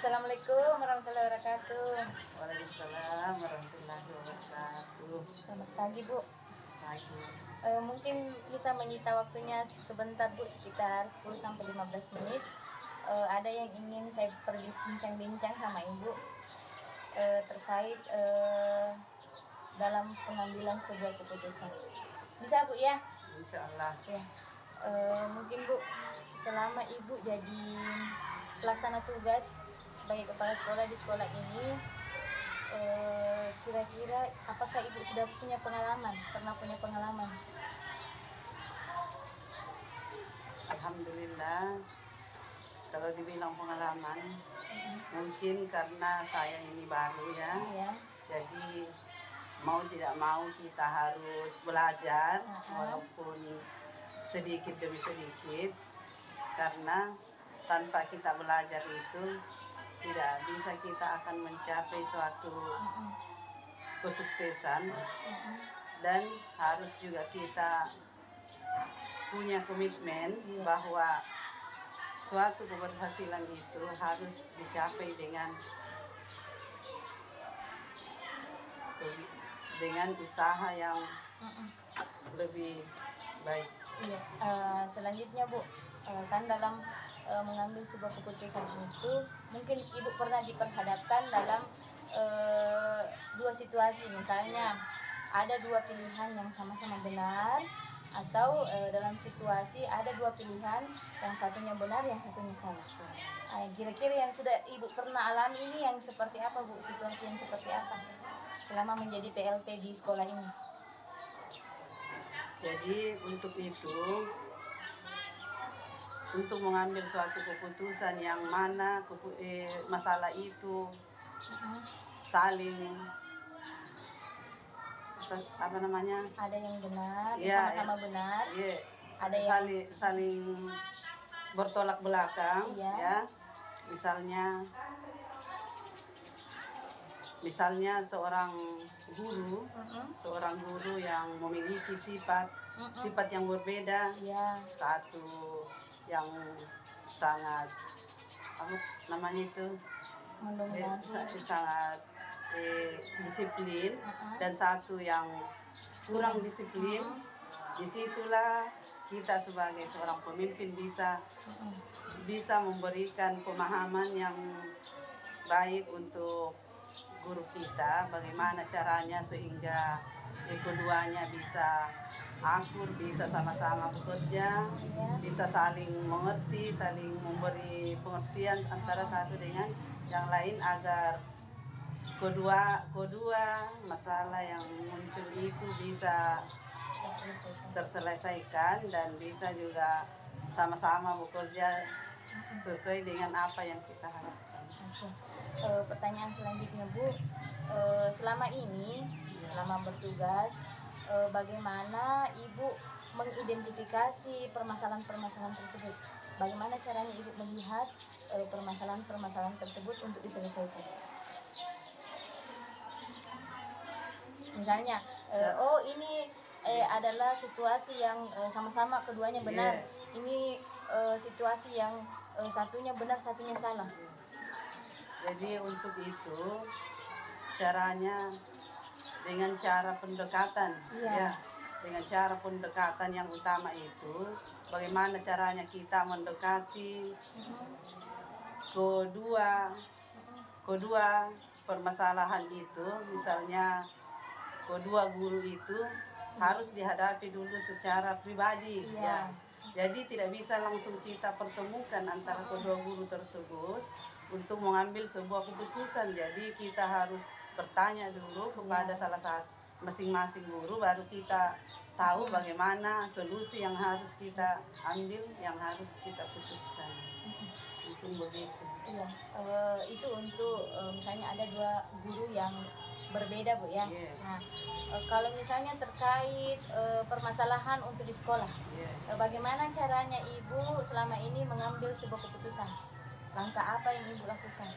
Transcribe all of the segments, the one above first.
Assalamualaikum warahmatullahi wabarakatuh. Waalaikumsalam warahmatullahi wabarakatuh. Selamat pagi, Bu. Pagi. Mungkin bisa menyita waktunya sebentar, Bu, sekitar 10 sampai 15 menit. Ada yang ingin saya berbincang-bincang sama Ibu terkait dalam pengambilan sebuah keputusan. Bisa, Bu, ya? Insya Allah. Ya. Mungkin, Bu, selama Ibu jadi pelaksana tugas sebagai kepala sekolah di sekolah ini, kira-kira apakah Ibu sudah pernah punya pengalaman? Alhamdulillah. Kalau dibilang pengalaman, mungkin karena saya ini baru ya. Jadi mau tidak mau kita harus belajar walaupun sedikit demi sedikit, karena tanpa kita belajar itu tidak bisa kita akan mencapai suatu kesuksesan. Dan harus juga kita punya komitmen bahwa suatu keberhasilan itu harus dicapai dengan usaha yang lebih baik. Iya. Selanjutnya, Bu, kan dalam mengambil sebuah keputusan itu mungkin Ibu pernah diperhadapkan dalam dua situasi. Misalnya ada dua pilihan yang sama-sama benar, atau dalam situasi ada dua pilihan, yang satunya benar, yang satunya salah. Kira-kira yang sudah Ibu pernah alami ini yang seperti apa, Bu? Situasi yang seperti apa selama menjadi PLT di sekolah ini? Jadi untuk itu, untuk mengambil suatu keputusan yang mana masalah itu saling apa namanya? Ada yang benar, ya, sama-sama benar. Ya, ada yang saling bertolak belakang, ya. Misalnya seorang guru yang memiliki sifat yang berbeda, satu yang sangat sangat disiplin, dan satu yang kurang disiplin. Disitulah kita sebagai seorang pemimpin bisa memberikan pemahaman yang baik untuk guru kita, bagaimana caranya sehingga keduanya bisa akur, bisa sama-sama bekerja, bisa saling mengerti, saling memberi pengertian antara satu dengan yang lain, agar kedua masalah yang muncul itu bisa terselesaikan dan bisa juga sama-sama bekerja sesuai dengan apa yang kita harapkan. Pertanyaan selanjutnya, Bu, selama bertugas, bagaimana Ibu mengidentifikasi permasalahan-permasalahan tersebut? Bagaimana caranya Ibu melihat permasalahan-permasalahan tersebut untuk diselesaikan? Misalnya, ini adalah situasi yang sama-sama keduanya benar. Ini situasi yang satunya benar, satunya salah. Jadi untuk itu caranya dengan cara pendekatan, dengan cara pendekatan yang utama itu bagaimana caranya kita mendekati kedua permasalahan itu. Misalnya kedua guru itu harus dihadapi dulu secara pribadi, ya. Jadi tidak bisa langsung kita pertemukan antara kedua guru tersebut untuk mengambil sebuah keputusan. Jadi kita harus bertanya dulu kepada salah satu masing-masing guru, baru kita tahu bagaimana solusi yang harus kita ambil, yang harus kita putuskan. Mungkin begitu. Iya, itu untuk misalnya ada dua guru yang berbeda, Bu, ya. Nah, kalau misalnya terkait permasalahan untuk di sekolah, bagaimana caranya Ibu selama ini mengambil sebuah keputusan? Langkah apa yang Ibu lakukan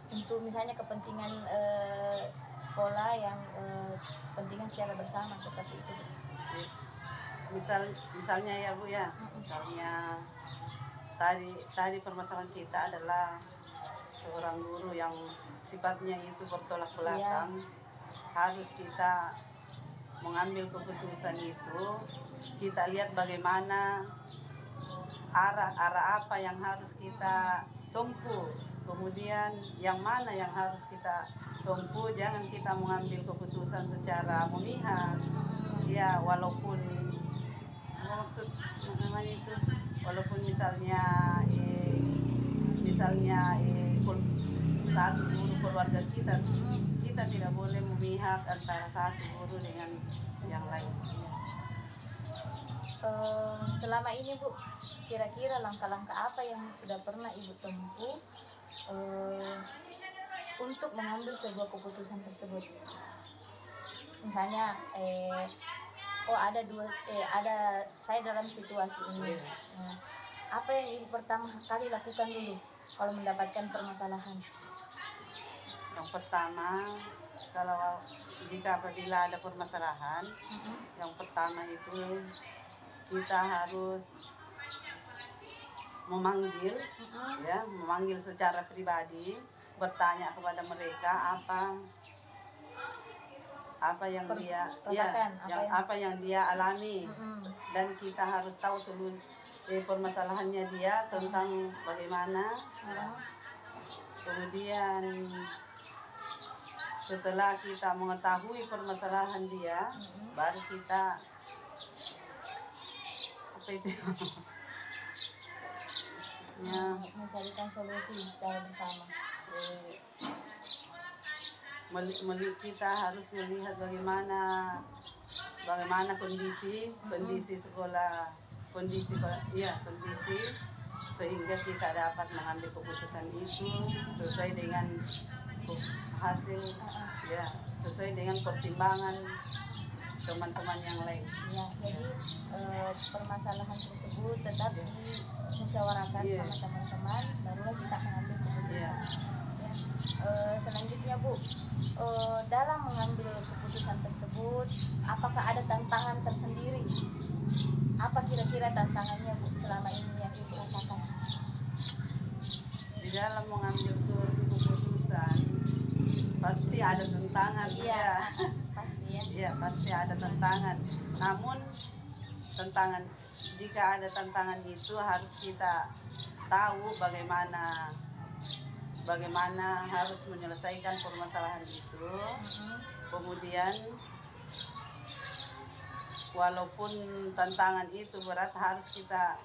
untuk misalnya kepentingan sekolah yang kepentingan secara bersama seperti itu? Misalnya ya, Bu, ya. Misalnya tadi permasalahan kita adalah seorang guru yang sifatnya itu bertolak belakang, harus kita mengambil keputusan itu, kita lihat bagaimana arah apa yang harus kita tempuh, kemudian yang mana yang harus kita tempuh. Jangan kita mengambil keputusan secara memihak, ya, walaupun maksud namanya itu, walaupun misalnya satu guru keluarga kita, kita tidak boleh memihak antara satu guru dengan yang lain. Selama ini Bu, kira-kira langkah-langkah apa yang sudah pernah Ibu tempuh untuk mengambil sebuah keputusan tersebut? Misalnya ada saya dalam situasi ini. Nah, apa yang Ibu pertama kali lakukan dulu kalau mendapatkan permasalahan? Yang pertama, kalau jika apabila ada permasalahan, yang pertama itu kita harus memanggil, memanggil secara pribadi, bertanya kepada mereka apa yang dia alami, dan kita harus tahu seluruh permasalahannya dia tentang bagaimana. Kemudian setelah kita mengetahui permasalahan dia, baru kita mencarikan solusi secara bersama. Kita harus melihat bagaimana kondisi sekolah, kondisi, sehingga kita dapat mengambil keputusan itu sesuai dengan hasil, sesuai dengan pertimbangan teman-teman yang lain. Ya, jadi permasalahan tersebut tetap dimusyawarahkan sama teman-teman, barulah kita mengambil keputusan. Selanjutnya Bu, dalam mengambil keputusan tersebut, apakah ada tantangan tersendiri? Apa kira-kira tantangannya Bu selama ini yang Ibu rasakan? Di dalam mengambil suatu keputusan pasti ada tantangan. Pasti ada tantangan. Namun jika ada tantangan itu harus kita tahu bagaimana harus menyelesaikan permasalahan itu. Kemudian walaupun tantangan itu berat, harus kita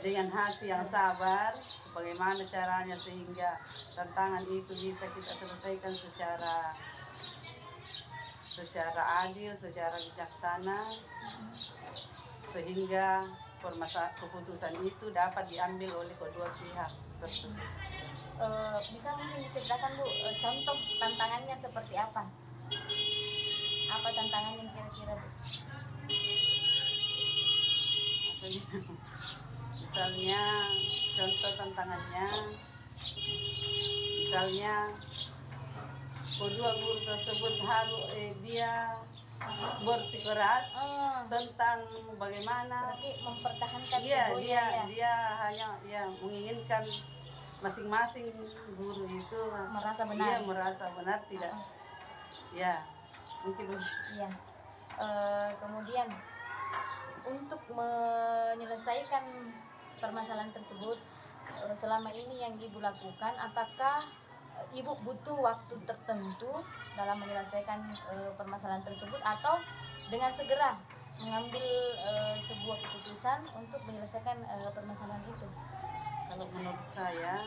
dengan hati yang sabar, bagaimana caranya sehingga tantangan itu bisa kita selesaikan secara adil, secara bijaksana, sehingga keputusan itu dapat diambil oleh kedua pihak tersebut. Bisa mungkin diceritakan Bu, contoh tantangannya seperti apa? Apa tantangannya kira-kira Bu? Misalnya, contoh tantangannya, kedua guru tersebut harus dia bersikeras tentang bagaimana. Berarti mempertahankan dia hanya menginginkan masing-masing guru itu merasa benar. Merasa benar, tidak. Mungkin begitu. Kemudian untuk menyelesaikan permasalahan tersebut, selama ini yang Ibu lakukan, apakah Ibu butuh waktu tertentu dalam menyelesaikan permasalahan tersebut, atau dengan segera mengambil sebuah keputusan untuk menyelesaikan permasalahan itu? Kalau menurut saya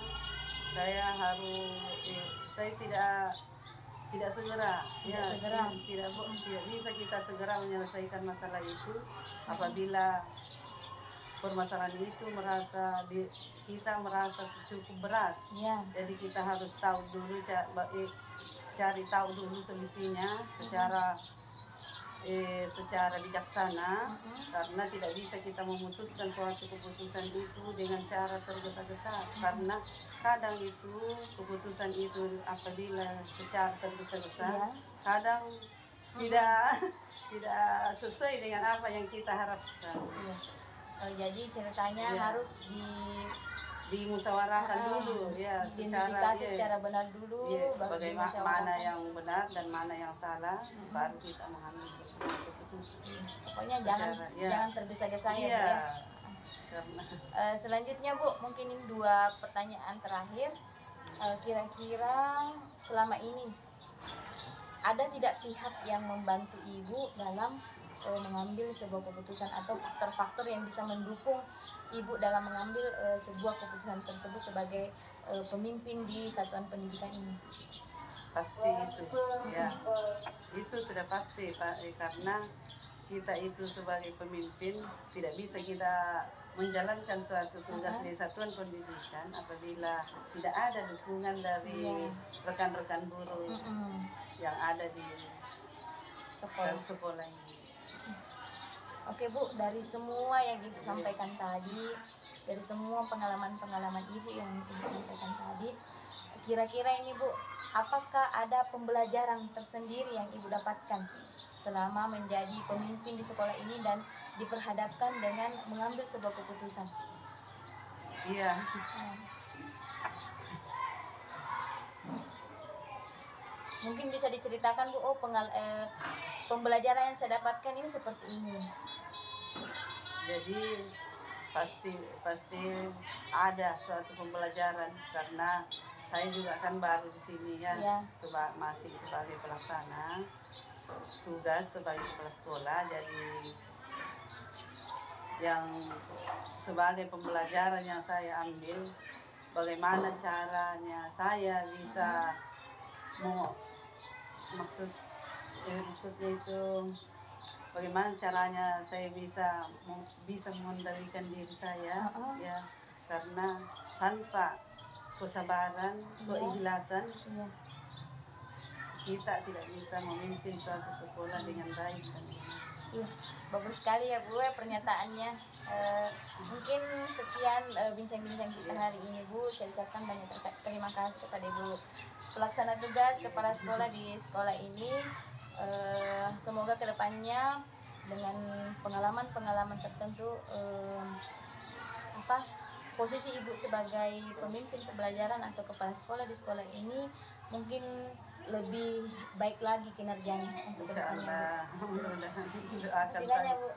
tidak segera. Tidak bisa kita segera menyelesaikan masalah itu apabila permasalahan itu kita merasa cukup berat. Jadi kita harus cari tahu dulu solusinya secara bijaksana, karena tidak bisa kita memutuskan suatu keputusan itu dengan cara tergesa-gesa, karena kadang itu keputusan itu apabila secara tergesa-gesa kadang tidak sesuai dengan apa yang kita harapkan. Jadi ceritanya harus dimusyawarahkan dulu ya, identifikasi secara benar dulu, baru bagaimana mana dimusyawarahkan. yang benar dan mana yang salah, baru kita mengambil sebuah keputusan. Pokoknya Secara, jangan tergesa-gesa ya, Bu, iya, ya. karena Selanjutnya Bu, mungkin ini 2 pertanyaan terakhir. Kira-kira selama ini ada tidak pihak yang membantu Ibu dalam mengambil sebuah keputusan atau faktor-faktor yang bisa mendukung Ibu dalam mengambil sebuah keputusan tersebut sebagai pemimpin di satuan pendidikan ini? pasti itu ya, itu sudah pasti Pak, karena kita itu sebagai pemimpin tidak bisa kita menjalankan suatu tugas di satuan pendidikan apabila tidak ada dukungan dari rekan-rekan guru yang ada di sekolah ini. Oke Bu, dari semua yang Ibu sampaikan tadi, dari semua pengalaman-pengalaman Ibu yang Ibu sampaikan tadi, kira-kira ini Bu, apakah ada pembelajaran tersendiri yang Ibu dapatkan selama menjadi pemimpin di sekolah ini dan diperhadapkan dengan mengambil sebuah keputusan? Iya. Mungkin bisa diceritakan Bu, pembelajaran yang saya dapatkan ini seperti ini. Jadi pasti ada suatu pembelajaran karena saya juga kan baru di sini ya. Masih sebagai pelaksana tugas sebagai kepala sekolah, jadi yang sebagai pembelajaran yang saya ambil bagaimana caranya saya bisa maksudnya itu bagaimana caranya saya bisa mengendalikan diri saya ya, karena tanpa kesabaran, keikhlasan kita tidak bisa memimpin suatu sekolah dengan baik. Bagus sekali ya Bu pernyataannya. Mungkin sekian bincang-bincang kita hari ini Bu. Saya ucapkan banyak terima kasih kepada Ibu pelaksana tugas kepala sekolah di sekolah ini. Semoga kedepannya dengan pengalaman-pengalaman tertentu posisi Ibu sebagai pemimpin pembelajaran atau kepala sekolah di sekolah ini mungkin lebih baik lagi kinerjanya untuk kedepannya. Insyaallah. Terima kasih banyak Bu.